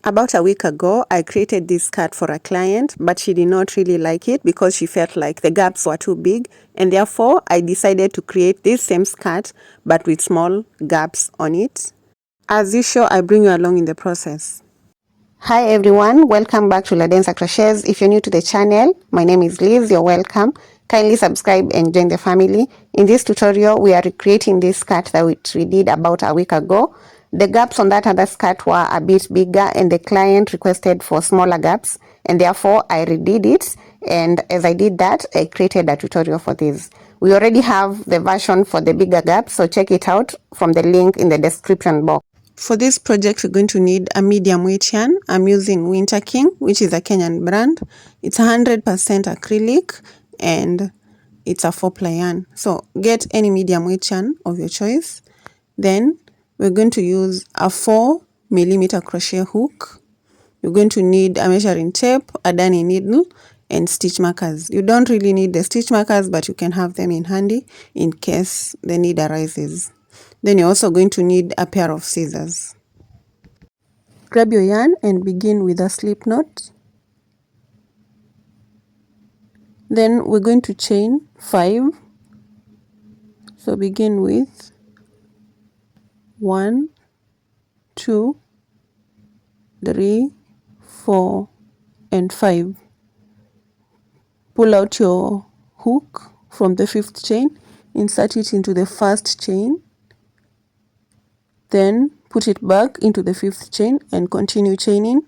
About a week ago, I created this skirt for a client, but she did not really like it because she felt like the gaps were too big, and therefore I decided to create this same skirt but with small gaps on it. As usual, I bring you along in the process. Hi everyone, welcome back to ladensercrochets. If you're new to the channel, my name is Liz, you're welcome. Kindly subscribe and join the family. In this tutorial, we are recreating this skirt that we did about a week ago. The gaps on that other skirt were a bit bigger and the client requested for smaller gaps, and therefore I redid it, and as I did that, I created a tutorial for this. We already have the version for the bigger gaps, so check it out from the link in the description box. For this project, we're going to need a medium weight yarn. I'm using Winter King, which is a Kenyan brand. It's 100% acrylic and it's a 4-ply yarn. So get any medium weight yarn of your choice. Then we're going to use a 4mm crochet hook. You're going to need a measuring tape, a darning needle, and stitch markers. You don't really need the stitch markers, but you can have them in handy in case the need arises. Then you're also going to need a pair of scissors. Grab your yarn and begin with a slip knot. Then we're going to chain 5. So begin with 1, 2, 3, 4, and 5. Pull out your hook from the 5th chain, insert it into the 1st chain, then put it back into the 5th chain and continue chaining.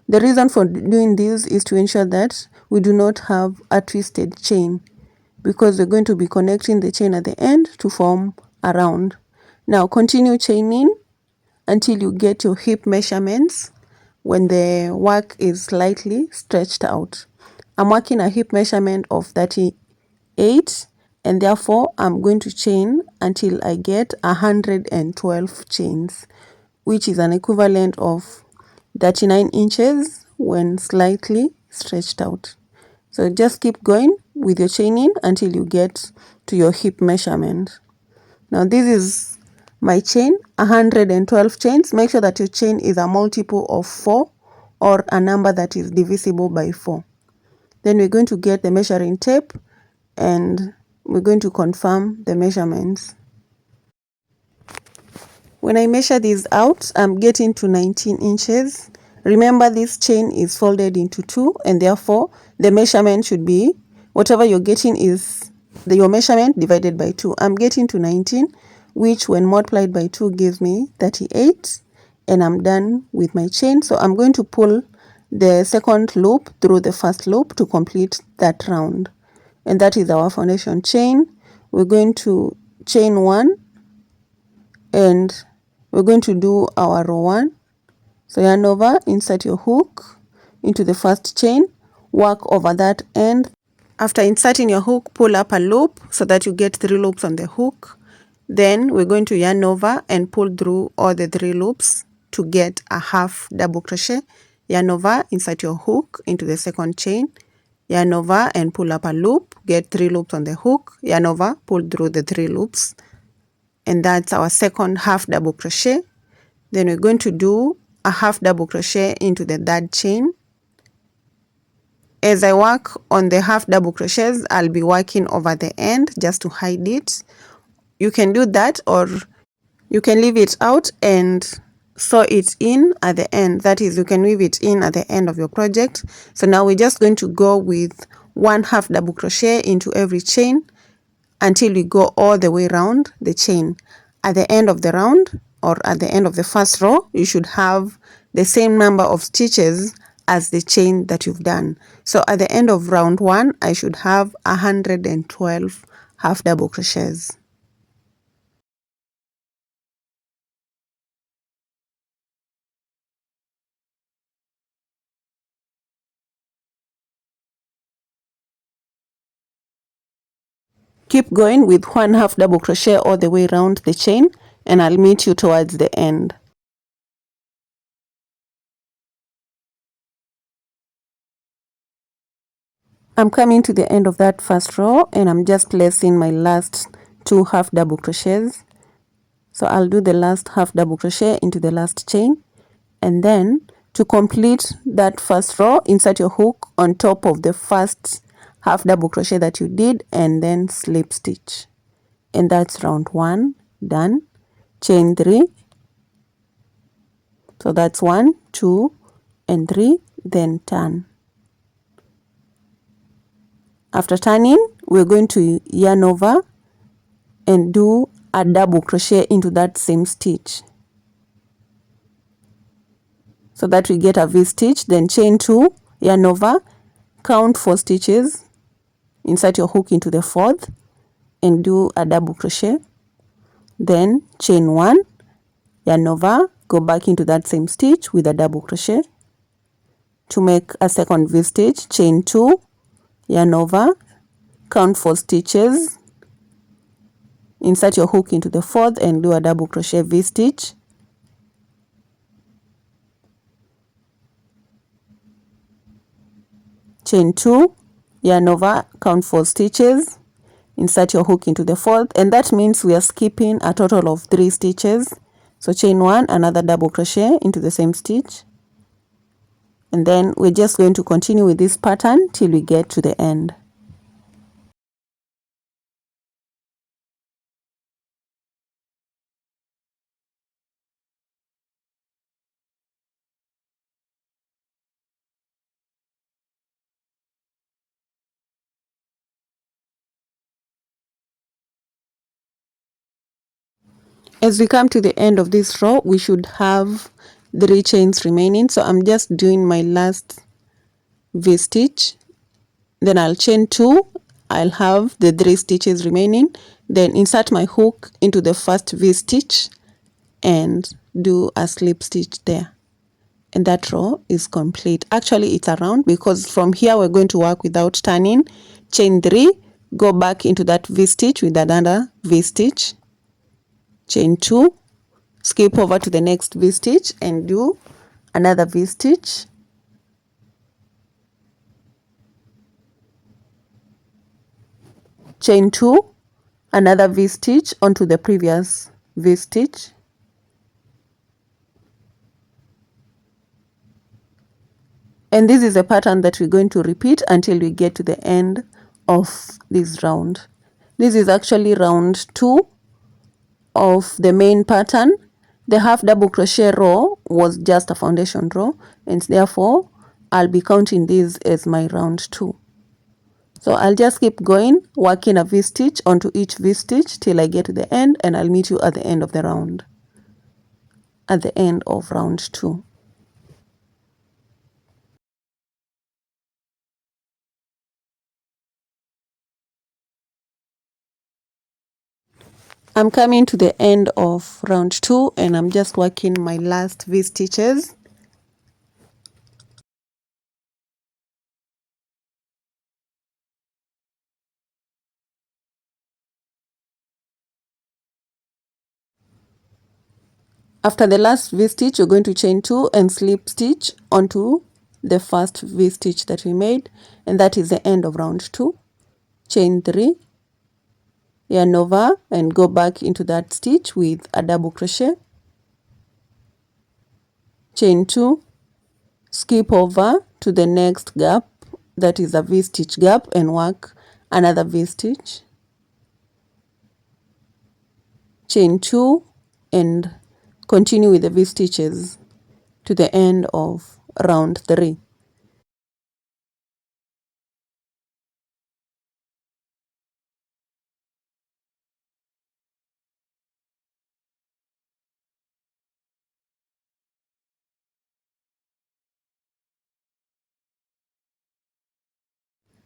The reason for doing this is to ensure that we do not have a twisted chain, because we're going to be connecting the chain at the end to form a round. Now continue chaining until you get your hip measurements when the work is slightly stretched out. I'm working a hip measurement of 38, and therefore I'm going to chain until I get 112 chains, which is an equivalent of 39 inches when slightly stretched out. So just keep going with your chaining until you get to your hip measurement. Now this is my chain, 112 chains. Make sure that your chain is a multiple of 4 or a number that is divisible by 4. Then we're going to get the measuring tape and we're going to confirm the measurements. When I measure these out, I'm getting to 19 inches. Remember, this chain is folded into 2, and therefore the measurement should be whatever you're getting is your measurement divided by 2. I'm getting to 19, which when multiplied by 2 gives me 38, and I'm done with my chain. So I'm going to pull the second loop through the first loop to complete that round, and that is our foundation chain. We're going to chain 1 and we're going to do our row 1. So yarn over, insert your hook into the first chain, work over that end. After inserting your hook, pull up a loop so that you get 3 loops on the hook. Then we're going to yarn over and pull through all the 3 loops to get a half double crochet. Yarn over, insert your hook into the second chain, yarn over and pull up a loop, get 3 loops on the hook, yarn over, pull through the 3 loops. And that's our second half double crochet. Then we're going to do a half double crochet into the 3rd chain. As I work on the half double crochets, I'll be working over the end just to hide it. You can do that, or you can leave it out and sew it in at the end. That is, you can weave it in at the end of your project. So now we're just going to go with 1 half double crochet into every chain until we go all the way around the chain. At the end of the round, or at the end of the first row, you should have the same number of stitches as the chain that you've done. So at the end of round 1, I should have 112 half double crochets. Keep going with 1 half double crochet all the way around the chain, and I'll meet you towards the end. I'm coming to the end of that first row and I'm just placing my last 2 half double crochets. So I'll do the last half double crochet into the last chain, and then To complete that first row, insert your hook on top of the first half double crochet that you did and then slip stitch. And that's round 1 done. Chain 3. So that's 1, 2 and 3, then turn. After turning, we're going to yarn over and do a double crochet into that same stitch so that we get a V stitch. Then chain 2, yarn over, count 4 stitches, insert your hook into the 4th and do a double crochet. Then chain 1, yarn over, go back into that same stitch with a double crochet. To make a second V stitch, chain 2, yarn over, count 4 stitches, insert your hook into the 4th and do a double crochet V stitch. Chain 2, yarn over, count 4 stitches, insert your hook into the 4th, and that means we are skipping a total of 3 stitches. So chain 1, another double crochet into the same stitch, and then we're just going to continue with this pattern till we get to the end. As we come to the end of this row, we should have 3 chains remaining. So I'm just doing my last V stitch, then I'll chain 2, I'll have the 3 stitches remaining, then insert my hook into the first V stitch and do a slip stitch there. And that row is complete. Actually, it's a round because from here we're going to work without turning. Chain 3, go back into that V stitch with another V stitch, chain 2, skip over to the next V stitch and do another V stitch, chain 2, another V stitch onto the previous V stitch, and this is a pattern that we're going to repeat until we get to the end of this round. This is actually round 2 of the main pattern. The half double crochet row was just a foundation row, and therefore I'll be counting this as my round 2. So I'll just keep going, working a V stitch onto each V stitch till I get to the end, and I'll meet you at the end of the round, at the end of round 2. I'm coming to the end of round 2 and I'm just working my last V stitches. After the last V stitch, you're going to chain 2 and slip stitch onto the first V stitch that we made, and that is the end of round 2. Chain 3, yarn over and go back into that stitch with a double crochet, chain 2, skip over to the next gap, that is a V stitch gap, and work another V stitch, chain 2 and continue with the V stitches to the end of round 3.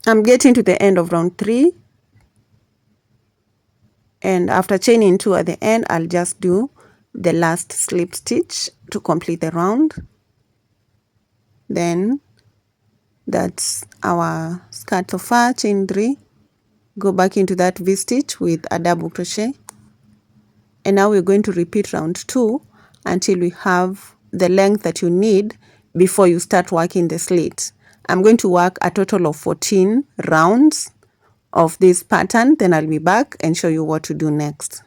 I'm getting to the end of round 3, and after chaining 2 at the end, I'll just do the last slip stitch to complete the round. Then that's our skirt so far. Chain 3, go back into that V stitch with a double crochet, and now we're going to repeat round 2 until we have the length that you need before you start working the slit. I'm going to work a total of 14 rounds of this pattern, then I'll be back and show you what to do next.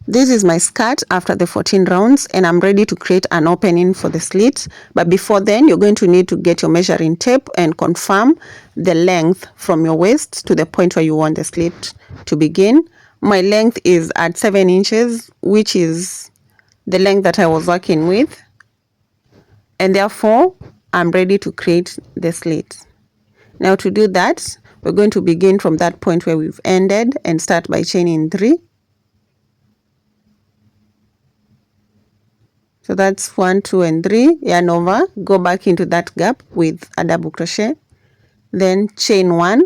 This is my skirt after the 14 rounds, and I'm ready to create an opening for the slit. But before then, you're going to need to get your measuring tape and confirm the length from your waist to the point where you want the slit to begin. My length is at 7 inches, which is the length that I was working with, and therefore I'm ready to create the slit. Now to do that, we're going to begin from that point where we've ended and start by chaining 3. So that's 1, 2, and 3. Yarn over, go back into that gap with a double crochet, then chain 1,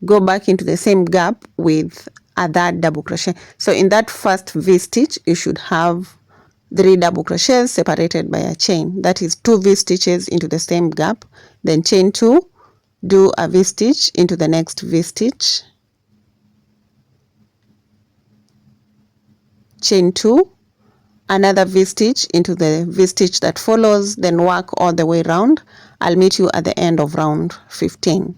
go back into the same gap with a third double crochet. So in that first V stitch, you should have 3 double crochets separated by a chain. That is 2 V stitches into the same gap, then chain 2, do a V stitch into the next V stitch, chain 2, another V stitch into the V stitch that follows, then work all the way around. I'll meet you at the end of round 15.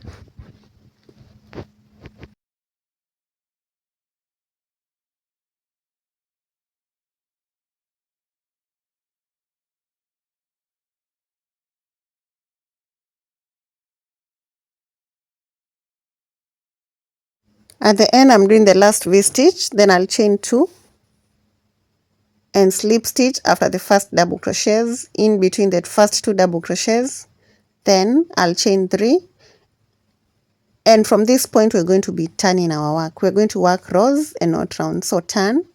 At the end, I'm doing the last V stitch, then I'll chain 2 and slip stitch after the first double crochets in between the first 2 double crochets. Then I'll chain 3, and from this point we're going to be turning our work. We're going to work rows and not rounds. So turn,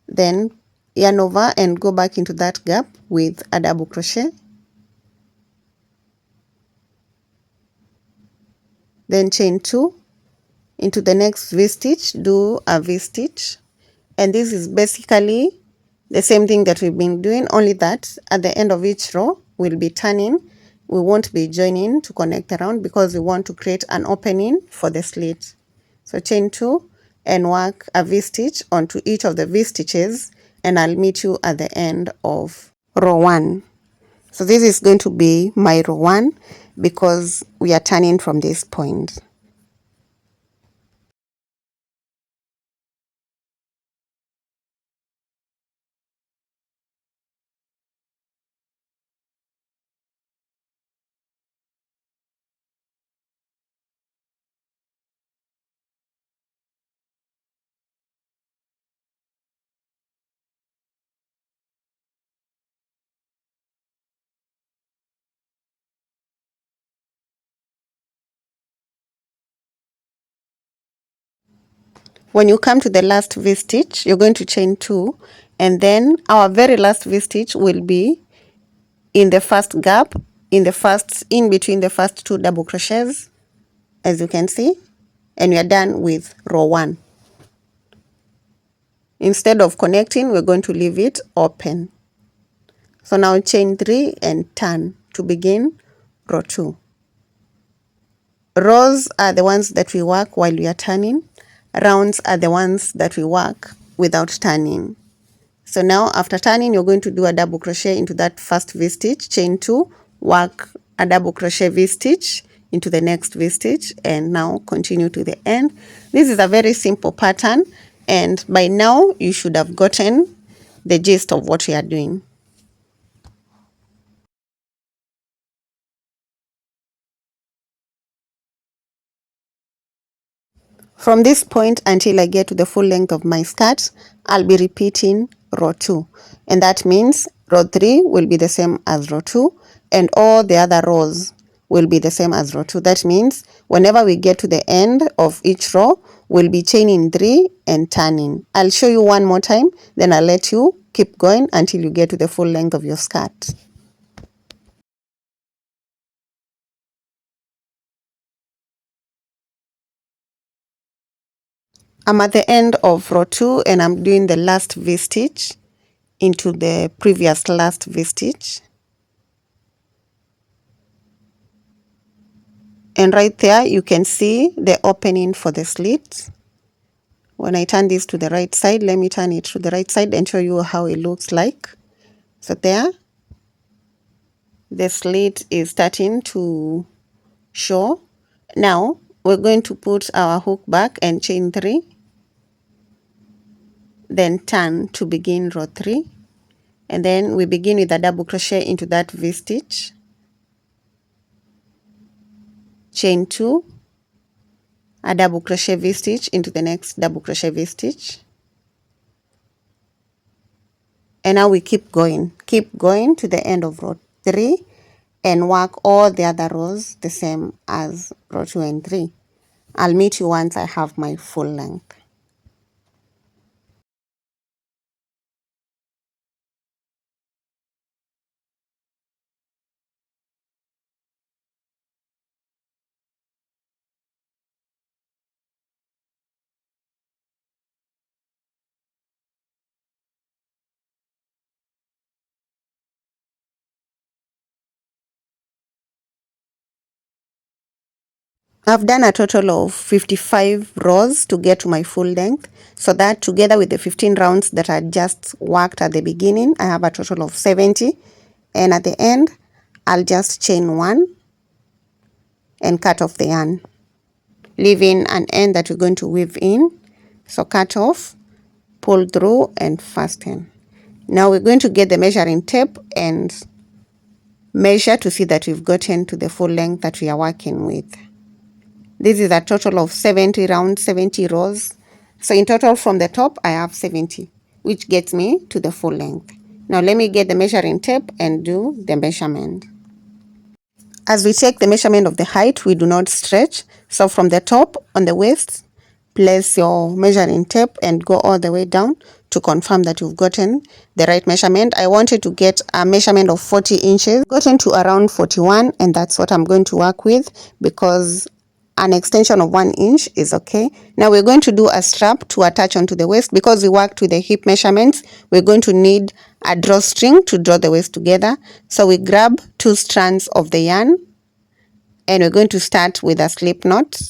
then yarn over and go back into that gap with a double crochet, then chain 2, into the next V stitch, do a V stitch, and this is basically the same thing that we've been doing, only that at the end of each row we'll be turning. We won't be joining to connect around because we want to create an opening for the slit. So chain 2 and work a V stitch onto each of the V stitches, and I'll meet you at the end of row 1. So this is going to be my row 1 because we are turning from this point. When you come to the last V stitch, you're going to chain 2, and then our very last V stitch will be in the first gap, in between the first 2 double crochets, as you can see, and we are done with row 1. Instead of connecting, we're going to leave it open. So now chain 3 and turn to begin row 2. Rows are the ones that we work while we are turning. Rounds are the ones that we work without turning. So now after turning, you're going to do a double crochet into that first V stitch, chain 2, work a double crochet V stitch into the next V stitch, and now continue to the end. This is a very simple pattern, and by now you should have gotten the gist of what we are doing. From this point until I get to the full length of my skirt, I'll be repeating row 2. And that means row 3 will be the same as row 2, and all the other rows will be the same as row 2. That means whenever we get to the end of each row, we'll be chaining 3 and turning. I'll show you one more time, then I'll let you keep going until you get to the full length of your skirt. I'm at the end of row 2 and I'm doing the last V stitch into the previous last V stitch, and right there you can see the opening for the slit. When I turn this to the right side, let me turn it to the right side and show you how it looks like. So there, the slit is starting to show. Now we're going to put our hook back and chain 3, then turn to begin row 3, and then we begin with a double crochet into that V-stitch, chain 2, a double crochet V-stitch into the next double crochet V-stitch, and now we keep going to the end of row 3 and work all the other rows the same as row 2 and 3. I'll meet you once I have my full length. I've done a total of 55 rows to get to my full length, so that together with the 15 rounds that I just worked at the beginning, I have a total of 70, and at the end I'll just chain 1 and cut off the yarn, leaving an end that we're going to weave in. So cut off, pull through and fasten. Now we're going to get the measuring tape and measure to see that we've gotten to the full length that we are working with. This is a total of 70 rounds, 70 rows. So in total from the top, I have 70, which gets me to the full length. Now let me get the measuring tape and do the measurement. As we take the measurement of the height, we do not stretch. So from the top on the waist, place your measuring tape and go all the way down to confirm that you've gotten the right measurement. I wanted to get a measurement of 40 inches, gotten to around 41, and that's what I'm going to work with because an extension of 1 inch is okay. Now we're going to do a strap to attach onto the waist. Because we worked with the hip measurements, we're going to need a drawstring to draw the waist together. So we grab 2 strands of the yarn and we're going to start with a slip knot,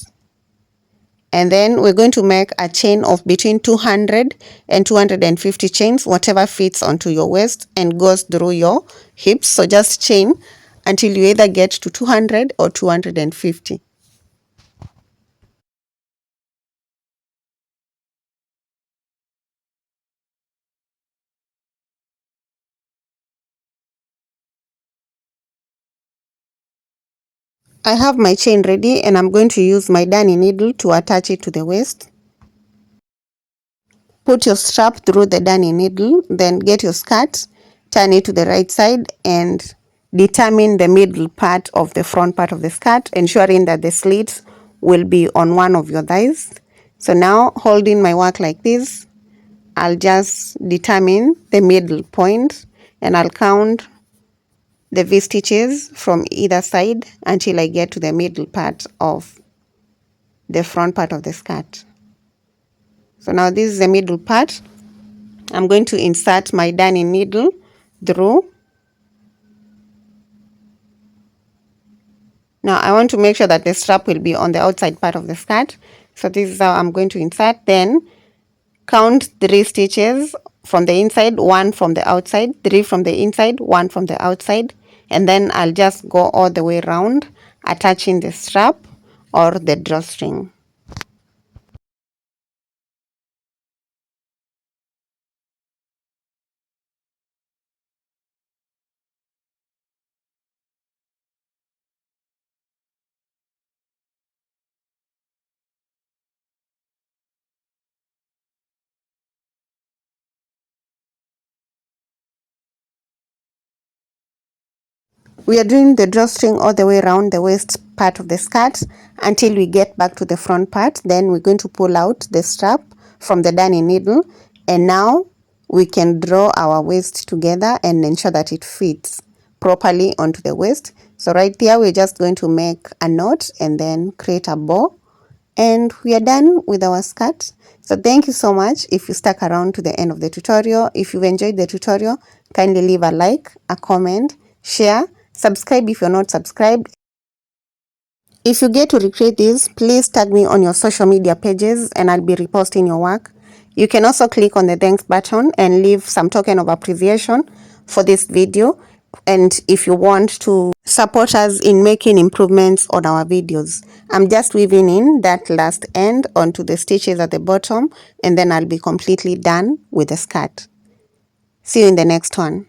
and then we're going to make a chain of between 200 and 250 chains, whatever fits onto your waist and goes through your hips. So just chain until you either get to 200 or 250. I have my chain ready and I'm going to use my darning needle to attach it to the waist. Put your strap through the darning needle, then get your skirt, turn it to the right side and determine the middle part of the front part of the skirt, ensuring that the slits will be on one of your thighs. So now holding my work like this, I'll just determine the middle point and I'll count the V-stitches from either side until I get to the middle part of the front part of the skirt. So now this is the middle part. I'm going to insert my darning needle through. Now I want to make sure that the strap will be on the outside part of the skirt. So this is how I'm going to insert. Then count 3 stitches from the inside, 1 from the outside, 3 from the inside, 1 from the outside. And then I'll just go all the way around, attaching the strap or the drawstring. We are doing the drawstring all the way around the waist part of the skirt until we get back to the front part. Then we're going to pull out the strap from the darning needle, and now we can draw our waist together and ensure that it fits properly onto the waist. So right there we're just going to make a knot and then create a bow, and we are done with our skirt. So thank you so much if you stuck around to the end of the tutorial. If you've enjoyed the tutorial, kindly leave a like, a comment, share, subscribe if you're not subscribed. If you get to recreate this, please tag me on your social media pages and I'll be reposting your work. You can also click on the thanks button and leave some token of appreciation for this video. And if you want to support us in making improvements on our videos, I'm just weaving in that last end onto the stitches at the bottom, and then I'll be completely done with the skirt. See you in the next one.